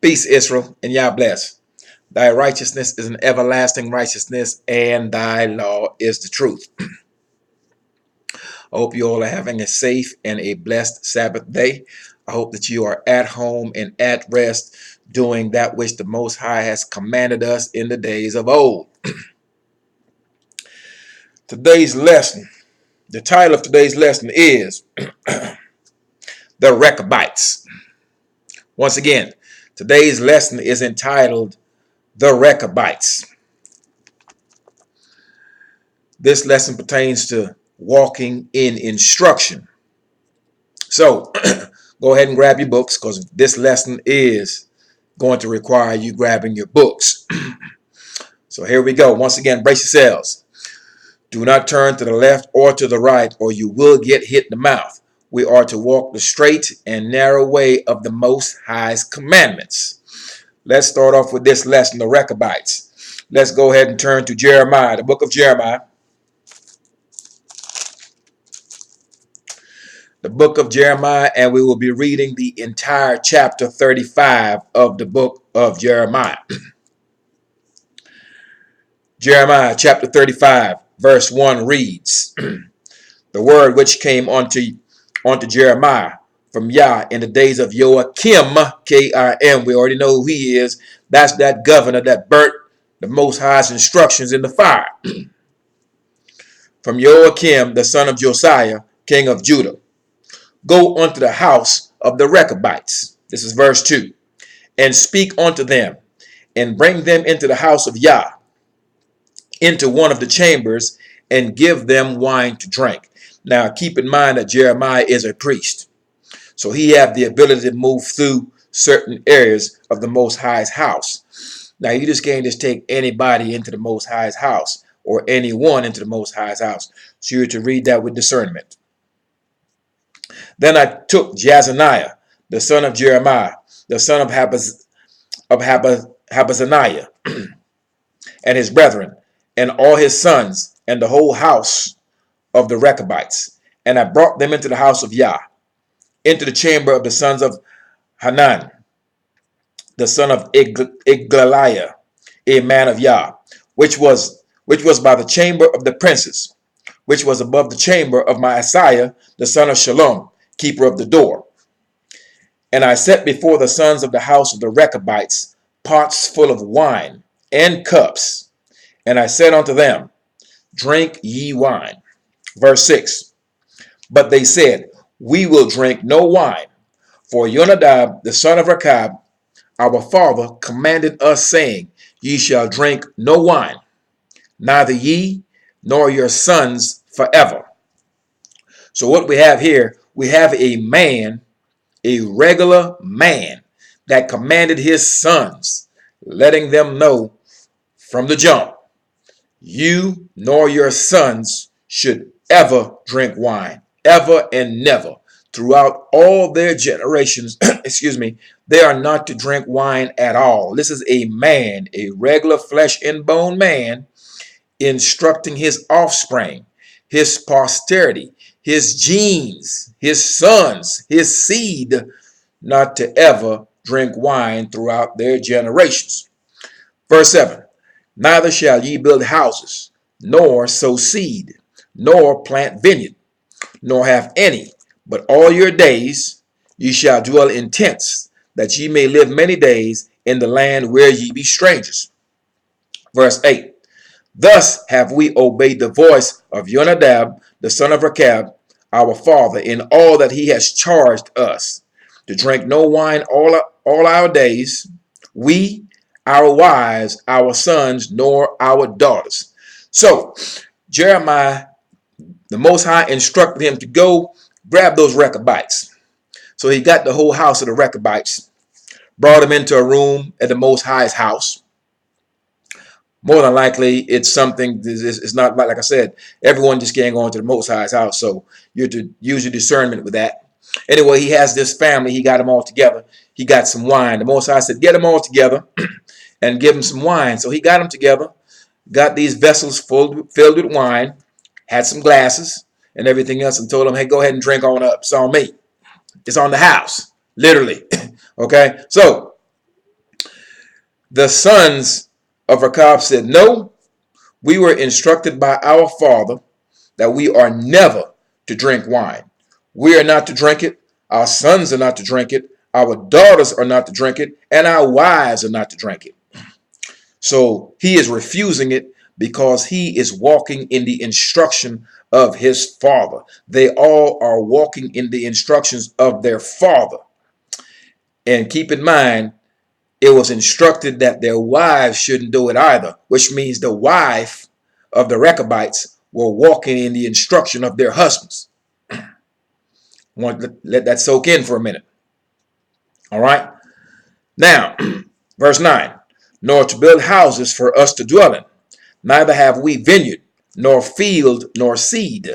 Peace, Israel, and Yah bless. Thy righteousness is an everlasting righteousness, and thy law is the truth. I hope you all are having a safe and a blessed Sabbath day. I hope that you are at home and at rest, doing that which the Most High has commanded us in the days of old. Today's lesson, the title of today's lesson is The Rechabites. Once again, today's lesson is entitled The Rechabites. This lesson pertains to walking in instruction. So go ahead and grab your books, because this lesson is going to require you grabbing your books. So here we go. Once again, brace yourselves. Do not turn to the left or to the right, or you will get hit in the mouth. We are to walk the straight and narrow way of the Most High's commandments. Let's start off with this lesson, the Rechabites. Let's go ahead and turn to Jeremiah, the book of Jeremiah. The book of Jeremiah, and we will be reading the entire chapter 35 of the book of Jeremiah. Jeremiah chapter 35, verse 1 reads, The word which came unto Jeremiah from Yah in the days of Joachim, K-I-M, we already know who he is. That's that governor that burnt the Most High's instructions in the fire. From Joachim, the son of Josiah, king of Judah. Go unto the house of the Rechabites. This is verse 2. And speak unto them, and bring them into the house of Yah, into one of the chambers, and give them wine to drink. Now keep in mind that Jeremiah is a priest, so he had the ability to move through certain areas of the Most High's house. Now you just can't just take anybody into the Most High's house, or anyone into the Most High's house. So you're to read that with discernment. Then I took Jazaniah, the son of Jeremiah, the son of Habazaniah, and his brethren, and all his sons, and the whole house of the Rechabites. And I brought them into the house of Yah, into the chamber of the sons of Hanan, the son of Iglaliah, a man of Yah, which was by the chamber of the princes, which was above the chamber of Maaseiah, the son of Shalom, keeper of the door. And I set before the sons of the house of the Rechabites pots full of wine and cups. And I said unto them, Drink ye wine. Verse 6. But they said, We will drink no wine, for Jonadab, the son of Rechab, our father, commanded us, saying, Ye shall drink no wine, neither ye nor your sons forever. So what we have here, we have a man, a regular man, that commanded his sons, letting them know from the jump, you nor your sons should ever drink wine, ever and never. Throughout all their generations, excuse me, they are not to drink wine at all. This is a man, a regular flesh and bone man, instructing his offspring, his posterity, his genes, his sons, his seed, not to ever drink wine throughout their generations. Verse 7. Neither shall ye build houses, nor sow seed, nor plant vineyard, nor have any, but all your days ye shall dwell in tents, that ye may live many days in the land where ye be strangers. Verse 8. Thus have we obeyed the voice of Jonadab, the son of Rechab, our father, in all that he has charged us, to drink no wine all our days, we, our wives, our sons, nor our daughters. So Jeremiah, the Most High, instructed him to go grab those Rechabites. So he got the whole house of the Rechabites, brought them into a room at the Most High's house. More than likely, it's something, it's not like I said, everyone just can't go into the Most High's house, so you're to use your discernment with that. Anyway, he has this family, he got them all together, he got some wine. The Most High said, get them all together and give them some wine. So he got them together, got these vessels filled with wine, had some glasses and everything else, and told them, hey, go ahead and drink on up. It's on me. It's on the house, literally. Okay, so The sons of Rechab said, no, we were instructed by our father that we are never to drink wine. We are not to drink it. Our sons are not to drink it. Our daughters are not to drink it. And our wives are not to drink it. So he is refusing it because he is walking in the instruction of his father. They all are walking in the instructions of their father. And keep in mind, it was instructed that their wives shouldn't do it either, which means the wife of the Rechabites were walking in the instruction of their husbands. I want to let that soak in for a minute. All right. Now, verse 9, nor to build houses for us to dwell in, neither have we vineyard, nor field, nor seed.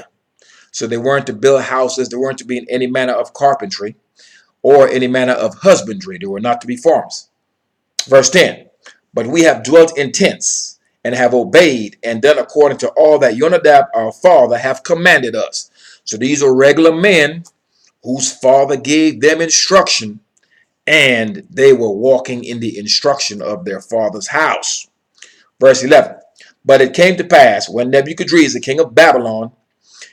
So they weren't to build houses. They weren't to be in any manner of carpentry or any manner of husbandry. They were not to be farms. Verse 10, but we have dwelt in tents and have obeyed and done according to all that Jonadab our father hath commanded us. So these are regular men whose father gave them instruction, and they were walking in the instruction of their father's house. Verse 11, but it came to pass when Nebuchadnezzar, king of Babylon,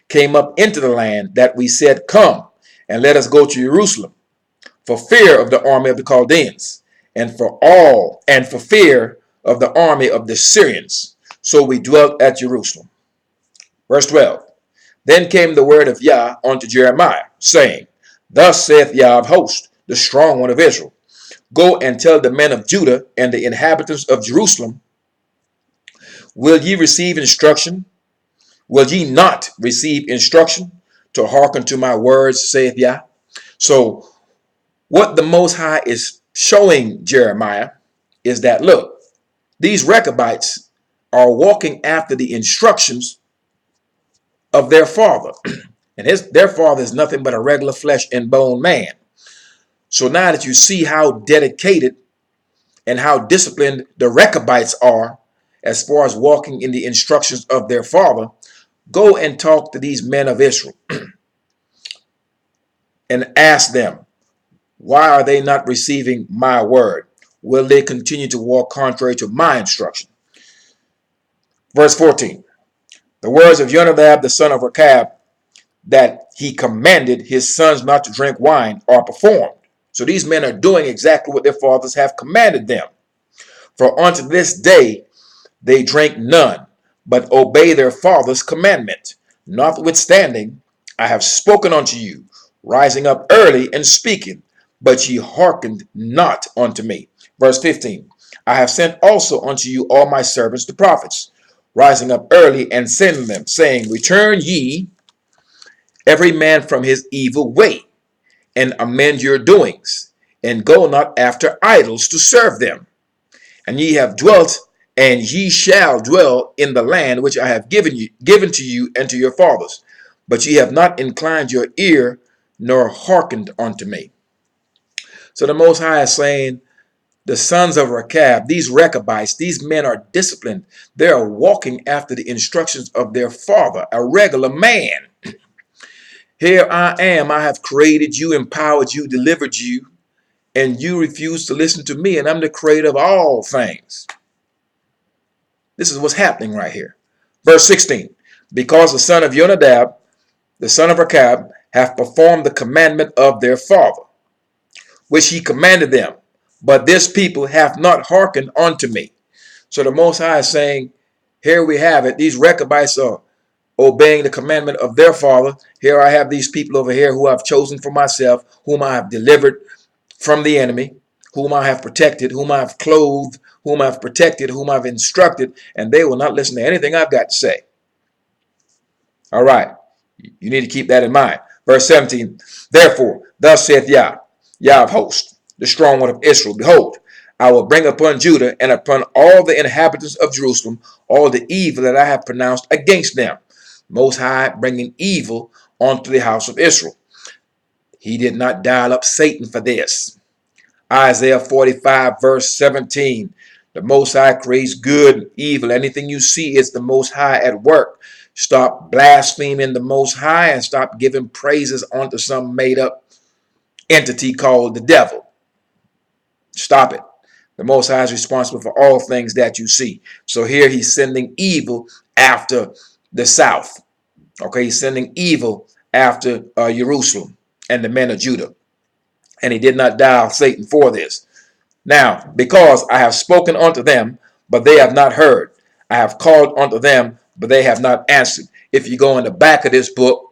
came up into the land that we said, come and let us go to Jerusalem for fear of the army of the Chaldeans and for fear of the army of the Syrians. So we dwelt at Jerusalem. Verse 12, then came the word of Yah unto Jeremiah, saying, thus saith Yah of hosts, the strong one of Israel, go and tell the men of Judah and the inhabitants of Jerusalem, will ye receive instruction? Will ye not receive instruction to hearken to my words, saith Yah? So what the Most High is showing Jeremiah is that, look, these Rechabites are walking after the instructions of their father. And their father is nothing but a regular flesh and bone man. So now that you see how dedicated and how disciplined the Rechabites are as far as walking in the instructions of their father, go and talk to these men of Israel and ask them, why are they not receiving my word? Will they continue to walk contrary to my instruction? Verse 14, the words of Jonadab, the son of Rechab, that he commanded his sons not to drink wine are performed. So these men are doing exactly what their fathers have commanded them. For unto this day they drink none, but obey their father's commandment. Notwithstanding, I have spoken unto you, rising up early and speaking, but ye hearkened not unto me. Verse 15, I have sent also unto you all my servants the prophets, rising up early and sending them, saying, return ye every man from his evil way, and amend your doings, and go not after idols to serve them. And ye have dwelt, and ye shall dwell in the land which I have given to you and to your fathers. But ye have not inclined your ear, nor hearkened unto me. So the Most High is saying, the sons of Rechab, these Rechabites, these men are disciplined. They are walking after the instructions of their father, a regular man. Here I am, I have created you, empowered you, delivered you, and you refuse to listen to me, and I'm the creator of all things. This is what's happening right here. Verse 16, because the son of Jonadab, the son of Rechab, have performed the commandment of their father, which he commanded them, but this people hath not hearkened unto me. So the Most High is saying, here we have it. These Rechabites are obeying the commandment of their father. Here I have these people over here who I've chosen for myself, whom I have delivered from the enemy, whom I have protected, whom I have clothed, whom I've protected, whom I've instructed, and they will not listen to anything I've got to say. All right. You need to keep that in mind. Verse 17, therefore, thus saith Yah, Yah of hosts, the strong one of Israel, behold, I will bring upon Judah and upon all the inhabitants of Jerusalem all the evil that I have pronounced against them. Most High bringing evil onto the house of Israel. He did not dial up Satan for this. Isaiah 45 verse 17. The Most High creates good and evil. Anything you see is the Most High at work. Stop blaspheming the Most High and stop giving praises unto some made up entity called the devil. Stop it. The Most High is responsible for all things that you see. So here he's sending evil after the south. Okay, he's sending evil after Jerusalem and the men of Judah. And he did not dial Satan for this. Now, because I have spoken unto them, but they have not heard. I have called unto them, but they have not answered. If you go in the back of this book,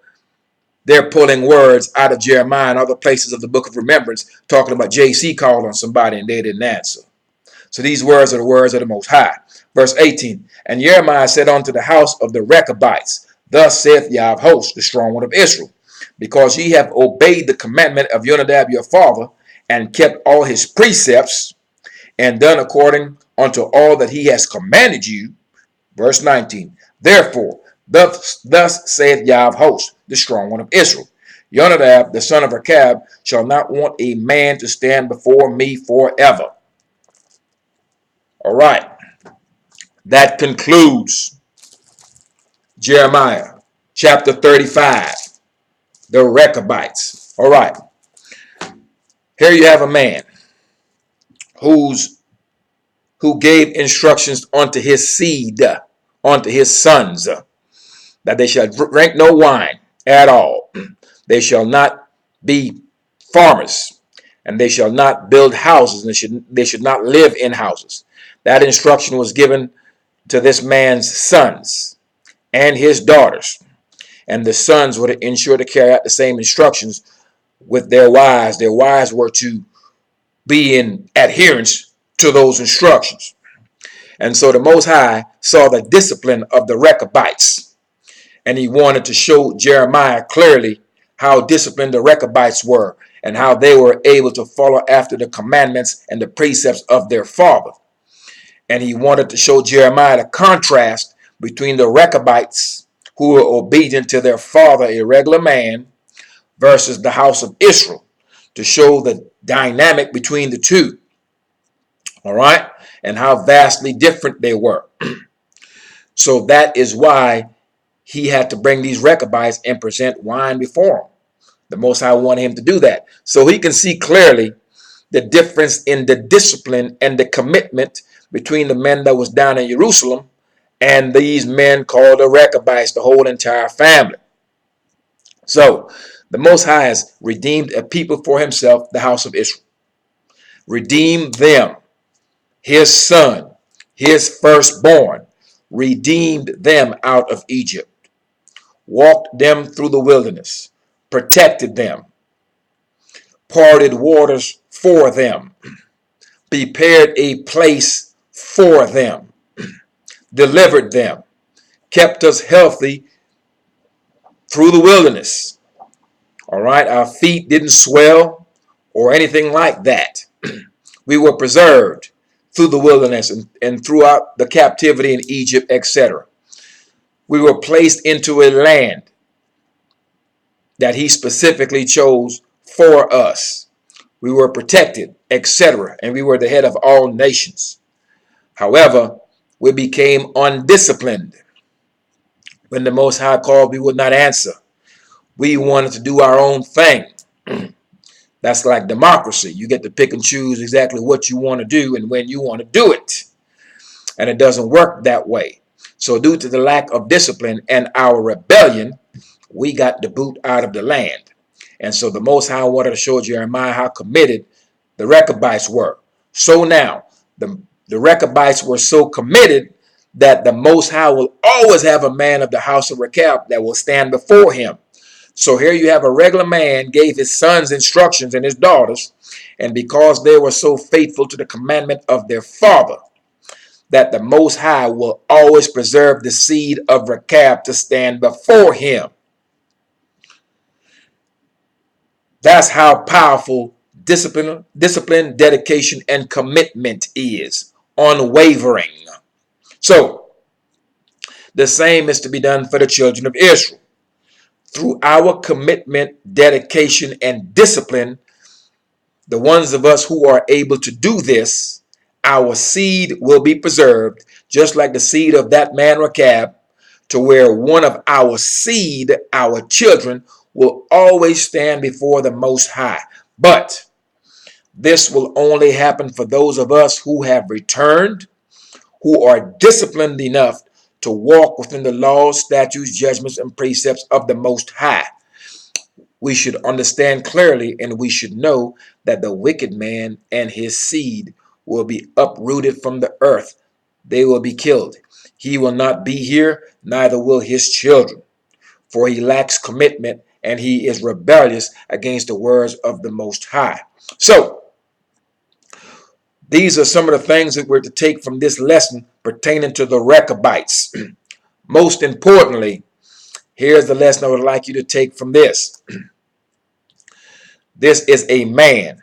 they're pulling words out of Jeremiah and other places of the book of remembrance, talking about JC called on somebody and they didn't answer. So these words are the words of the Most High. Verse 18, and Jeremiah said unto the house of the Rechabites, thus saith Yah of hosts, the strong one of Israel, because ye have obeyed the commandment of Jonadab your father, and kept all his precepts, and done according unto all that he has commanded you. Verse 19, therefore, thus saith Yah of hosts, the strong one of Israel, Jonadab, the son of Rechab, shall not want a man to stand before me forever. All right. That concludes Jeremiah chapter 35, the Rechabites. All right. Here you have a man who gave instructions unto his seed, unto his sons, that they shall drink no wine at all. They shall not be farmers, and they shall not build houses, and they should not live in houses. That instruction was given to this man's sons and his daughters. And the sons were to ensure to carry out the same instructions with their wives. Their wives were to be in adherence to those instructions. And so the Most High saw the discipline of the Rechabites, and he wanted to show Jeremiah clearly how disciplined the Rechabites were and how they were able to follow after the commandments and the precepts of their father. And he wanted to show Jeremiah the contrast between the Rechabites, who were obedient to their father, a regular man, versus the house of Israel, to show the dynamic between the two. All right? And how vastly different they were. So that is why he had to bring these Rechabites and present wine before him. The Most High wanted him to do that, so he can see clearly the difference in the discipline and the commitment between the men that was down in Jerusalem and these men called the Rechabites, the whole entire family. So the Most High has redeemed a people for himself, the house of Israel. Redeemed them, his son, his firstborn, redeemed them out of Egypt, walked them through the wilderness, protected them, parted waters for them, prepared a place for them, delivered them, kept us healthy through the wilderness. All right, our feet didn't swell or anything like that. We were preserved through the wilderness and throughout the captivity in Egypt, etc. We were placed into a land that he specifically chose for us. We were protected, etc. And we were the head of all nations. However, we became undisciplined. When the Most High called, we would not answer. We wanted to do our own thing. That's like democracy. You get to pick and choose exactly what you want to do and when you want to do it. And it doesn't work that way. So due to the lack of discipline and our rebellion, we got the boot out of the land. And so the Most High wanted to show Jeremiah how committed the Rechabites were. So now, the Rechabites were so committed that the Most High will always have a man of the house of Rechab that will stand before him. So here you have a regular man gave his sons instructions and his daughters, and because they were so faithful to the commandment of their father, that the Most High will always preserve the seed of Rechab to stand before him. That's how powerful discipline, dedication, and commitment is. Unwavering. So, the same is to be done for the children of Israel. Through our commitment, dedication, and discipline, the ones of us who are able to do this, our seed will be preserved, just like the seed of that man Rechab, to where one of our seed, our children, will always stand before the Most High. But This will only happen for those of us who have returned, who are disciplined enough to walk within the laws, statutes, judgments, and precepts of the Most High. We should understand clearly and we should know that the wicked man and his seed will be uprooted from the earth. They will be killed. He will not be here, neither will his children, for he lacks commitment and he is rebellious against the words of the Most High. So, these are some of the things that we're to take from this lesson pertaining to the Rechabites. Most importantly, here's the lesson I would like you to take from this. This is a man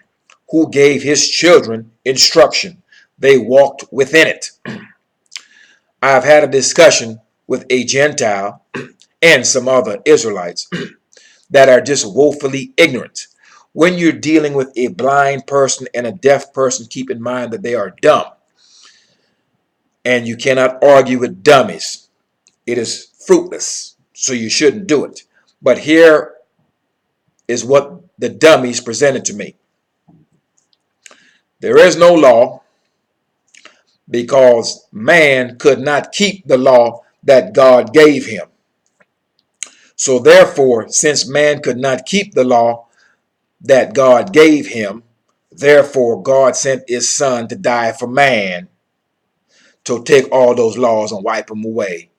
who gave his children instruction. They walked within it. I've had a discussion with a Gentile and some other Israelites that are just woefully ignorant. When you're dealing with a blind person and a deaf person, keep in mind that they are dumb. And you cannot argue with dummies. It is fruitless, so you shouldn't do it. But here is what the dummies presented to me. There is no law because man could not keep the law that God gave him. So therefore, since man could not keep the law that God gave him, therefore God sent his son to die for man, to take all those laws and wipe them away,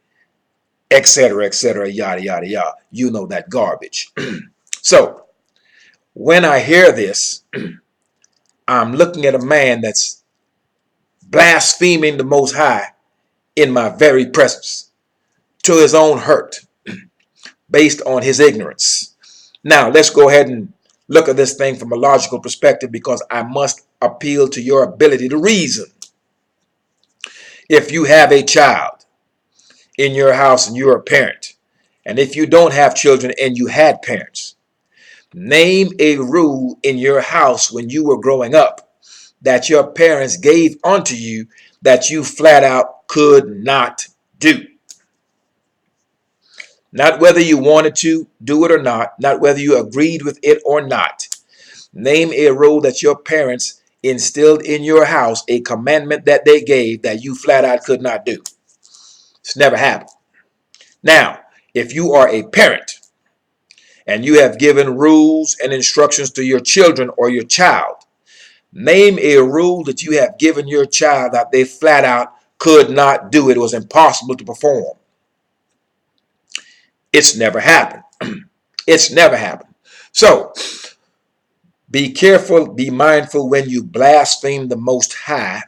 etc., yada, yada, yada. You know that garbage. So when I hear this, I'm looking at a man that's blaspheming the Most High in my very presence to his own hurt based on his ignorance. Now, let's go ahead and look at this thing from a logical perspective because I must appeal to your ability to reason. If you have a child in your house and you're a parent, and if you don't have children and you had parents, name a rule in your house when you were growing up that your parents gave unto you that you flat out could not do. Not whether you wanted to do it or not whether you agreed with it or not. Name a rule that your parents instilled in your house, a commandment that they gave that you flat out could not do. It's never happened. Now, if you are a parent and you have given rules and instructions to your children or your child, name a rule that you have given your child that they flat out could not do. It was impossible to perform. It's never happened. It's never happened. So, be careful, be mindful when you blaspheme the Most High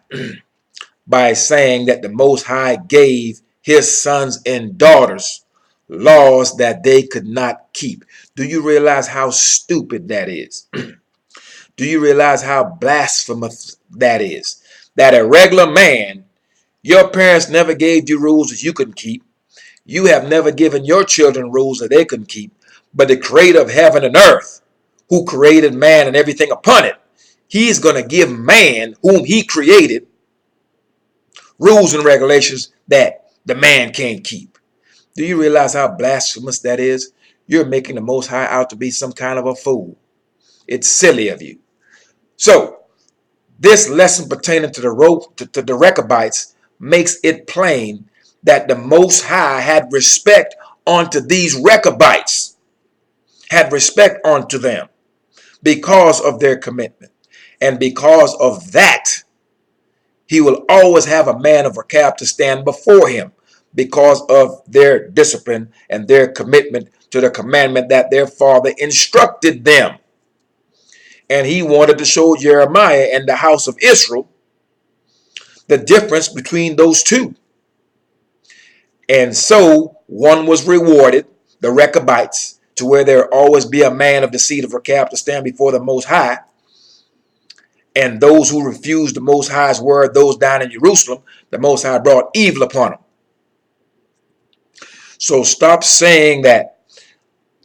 by saying that the Most High gave his sons and daughters laws that they could not keep. Do you realize how stupid that is? Do you realize how blasphemous that is? That a regular man, your parents never gave you rules that you couldn't keep. You have never given your children rules that they couldn't keep. But the creator of heaven and earth, who created man and everything upon it, he's going to give man, whom he created, rules and regulations that the man can't keep. Do you realize how blasphemous that is? You're making the Most High out to be some kind of a fool. It's silly of you. So, this lesson pertaining to the Rechabites makes it plain that the Most High had respect unto these Rechabites, had respect unto them because of their commitment. And because of that, he will always have a man of Rechab to stand before him because of their discipline and their commitment to the commandment that their father instructed them. And he wanted to show Jeremiah and the house of Israel the difference between those two. And so one was rewarded, the Rechabites, to where there always be a man of the seed of Rechab to stand before the Most High. And those who refused the Most High's word, those down in Jerusalem, the Most High brought evil upon them. So stop saying that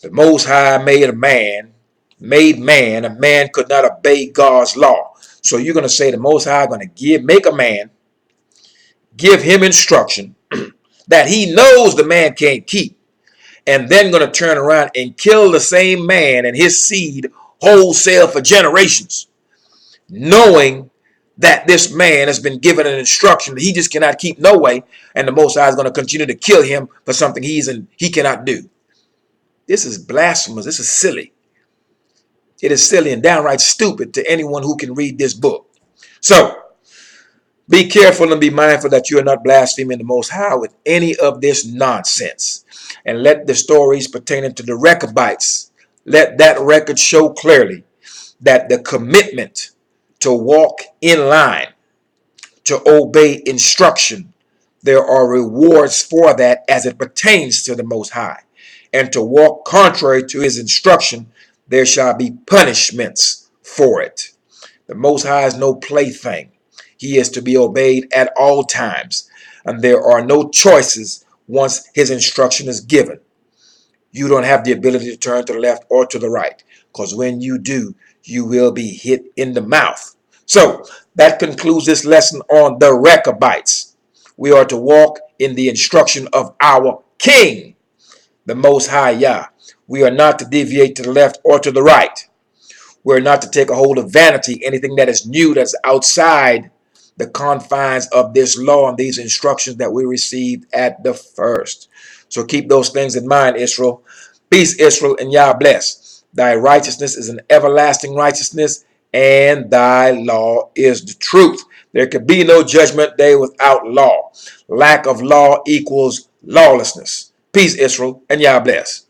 the Most High made man, a man could not obey God's law. So you're going to say the Most High going to make a man, give him instruction that he knows the man can't keep, and then going to turn around and kill the same man and his seed wholesale for generations. knowing that this man has been given an instruction that he just cannot keep no way, and the Most High is going to continue to kill him for something he cannot do. This is blasphemous. This is silly. It is silly and downright stupid to anyone who can read this book. So, be careful and be mindful that you are not blaspheming the Most High with any of this nonsense. And let the stories pertaining to the Rechabites, let that record show clearly that the commitment to walk in line, to obey instruction, there are rewards for that as it pertains to the Most High. And to walk contrary to his instruction, there shall be punishments for it. The Most High is no plaything. He is to be obeyed at all times, and there are no choices once his instruction is given. You don't have the ability to turn to the left or to the right, because when you do, you will be hit in the mouth. So that concludes this lesson on the Rechabites. We are to walk in the instruction of our King, the Most High Yah. We are not to deviate to the left or to the right. We're not to take a hold of vanity, anything that is new, that's outside the confines of this law and these instructions that we received at the first. So keep those things in mind, Israel. Peace, Israel, and Yah bless. Thy righteousness is an everlasting righteousness, and thy law is the truth. There could be no judgment day without law. Lack of law equals lawlessness. Peace, Israel, and Yah bless.